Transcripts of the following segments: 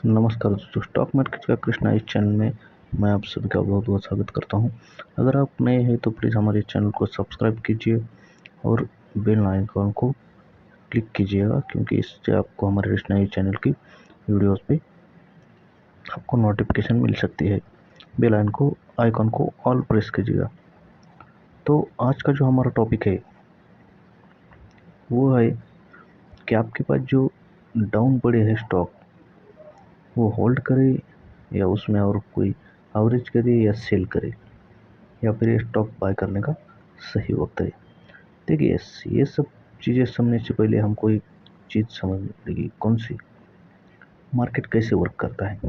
नमस्कार दोस्तों, stock market का कृष्णा इस चैनल में मैं आप सभी का बहुत बहुत स्वागत करता हूं। अगर आप नए हैं तो प्लीज़ हमारे चैनल को सब्सक्राइब कीजिए और बेल आइकन को क्लिक कीजिएगा, क्योंकि इससे आपको हमारे कृष्णा इस चैनल की वीडियोस पे आपको नोटिफिकेशन मिल सकती है। बेल आइकन को ऑल प्रेस कीजिएगा। तो आज का जो हमारा टॉपिक है वो है कि आपके पास जो डाउन पड़े हैं स्टॉक, वो होल्ड करे या उसमें और कोई एवरेज करे या सेल करे, या फिर ये स्टॉक बाय करने का सही वक्त है। देखिए, ये सब चीज़ें समझने से पहले हमको एक चीज़ समझ लेगी, कौन सी मार्केट कैसे वर्क करता है।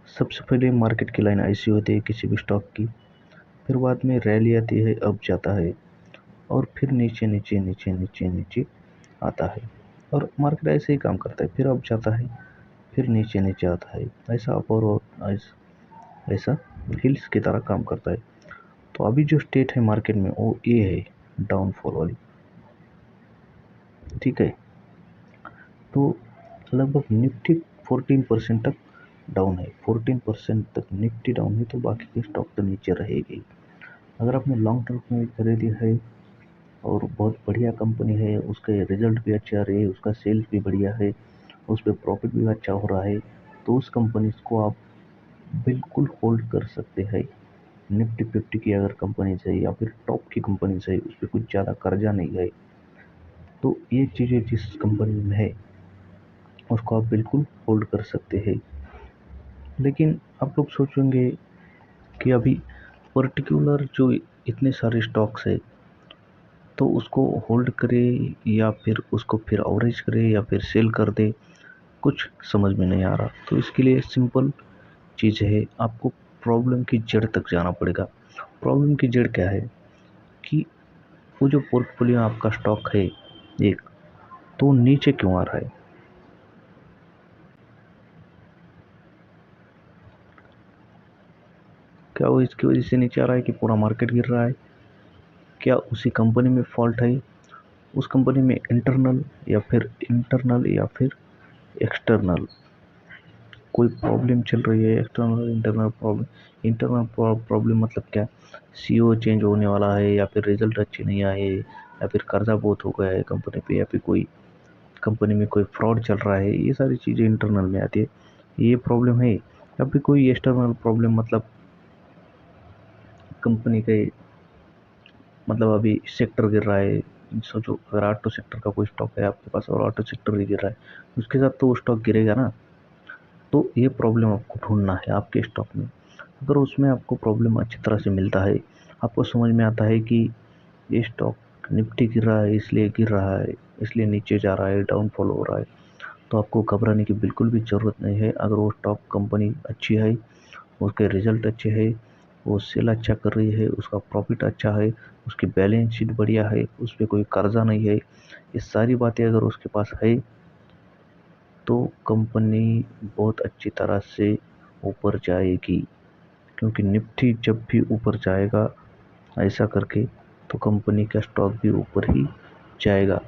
सबसे पहले मार्केट की लाइन ऐसी होती है किसी भी स्टॉक की, फिर बाद में रैली आती है, अप जाता है, और फिर नीचे नीचे नीचे नीचे नीचे आता है। और मार्केट ऐसे ही काम करता है, फिर अप जाता है, फिर नीचे नीचे आता है, ऐसा अप और ऐसा हिल्स की तरह काम करता है। तो अभी जो स्टेट है मार्केट में वो ये है, डाउनफॉल वाली। ठीक है, तो लगभग निफ्टी 14% तक डाउन है। 14% तक निफ्टी डाउन है, तो बाकी के स्टॉक तो नीचे रहेगी। अगर आपने लॉन्ग टर्म में खरीदी है और बहुत बढ़िया कंपनी है, उसके रिजल्ट भी अच्छे आ रहे हैं, उसका सेल्स भी बढ़िया है, उस पर प्रॉफिट भी अच्छा हो रहा है, तो उस कंपनी को आप बिल्कुल होल्ड कर सकते हैं। निफ्टी 50 की अगर कंपनी है या फिर टॉप की कंपनी है, उस पर कुछ ज़्यादा कर्जा नहीं है, तो ये चीज़ें जिस कंपनी में है उसको आप बिल्कुल होल्ड कर सकते हैं। लेकिन आप लोग सोचेंगे कि अभी पर्टिकुलर जो इतने सारे स्टॉक्स है, तो उसको होल्ड करे या फिर उसको फिर एवरेज करे या फिर सेल कर दे, कुछ समझ में नहीं आ रहा। तो इसके लिए सिंपल चीज़ है, आपको प्रॉब्लम की जड़ तक जाना पड़ेगा। प्रॉब्लम की जड़ क्या है कि वो जो पोर्टफोलियो आपका स्टॉक है एक, तो नीचे क्यों आ रहा है। क्या वो इसकी वजह से नीचे आ रहा है कि पूरा मार्केट गिर रहा है? क्या उसी कंपनी में फॉल्ट है? उस कंपनी में इंटरनल या फिर एक्सटर्नल कोई प्रॉब्लम चल रही है? External internal problem. Internal problem मतलब क्या? सीईओ चेंज होने वाला है, या फिर रिजल्ट अच्छे नहीं आए, या फिर कर्जा बहुत हो गया है कंपनी पे, या फिर कोई कंपनी में कोई फ्रॉड चल रहा है। ये सारी चीज़ें इंटरनल में आती है, ये प्रॉब्लम है। या फिर कोई एक्सटर्नल प्रॉब्लम, मतलब कंपनी के, मतलब अभी सेक्टर गिर रहा है। सोचो, अगर ऑटो सेक्टर का कोई स्टॉक है आपके पास और ऑटो सेक्टर भी गिर रहा है, उसके साथ तो वो स्टॉक गिरेगा ना। तो ये प्रॉब्लम आपको ढूंढना है आपके स्टॉक में। अगर उसमें आपको प्रॉब्लम अच्छी तरह से मिलता है, आपको समझ में आता है कि ये स्टॉक निफ्टी गिर रहा है इसलिए गिर रहा है, इसलिए नीचे जा रहा है, डाउनफॉल हो रहा है, तो आपको घबराने की बिल्कुल भी ज़रूरत नहीं है। अगर वो स्टॉक कंपनी अच्छी है, उसके रिजल्ट अच्छे हैं, वो सेल अच्छा कर रही है, उसका प्रॉफिट अच्छा है, उसकी बैलेंस शीट बढ़िया है, उस पर कोई कर्जा नहीं है, ये सारी बातें अगर उसके पास है, तो कंपनी बहुत अच्छी तरह से ऊपर जाएगी। क्योंकि निफ्टी जब भी ऊपर जाएगा ऐसा करके, तो कंपनी का स्टॉक भी ऊपर ही जाएगा।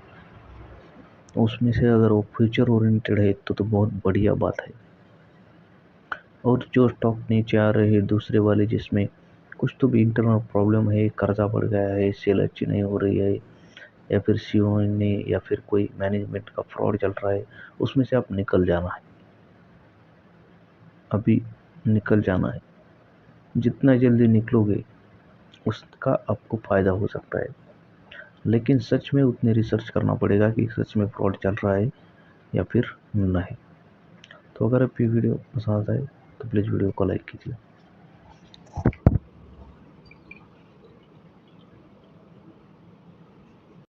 उसमें से अगर वो फ्यूचर ओरिएंटेड है तो बहुत बढ़िया बात है। और जो स्टॉक नीचे आ रहे हैं दूसरे वाले, जिसमें कुछ तो भी इंटरनल प्रॉब्लम है, कर्जा बढ़ गया है, सेल अच्छी नहीं हो रही है, या फिर सीईओ ने या फिर कोई मैनेजमेंट का फ्रॉड चल रहा है, उसमें से आप निकल जाना है, अभी निकल जाना है। जितना जल्दी निकलोगे उसका आपको फ़ायदा हो सकता है। लेकिन सच में उतने रिसर्च करना पड़ेगा कि सच में फ्रॉड चल रहा है या फिर नहीं। तो अगर आपकी वीडियो पसंद आए तो प्लीज़ वीडियो को लाइक कीजिए।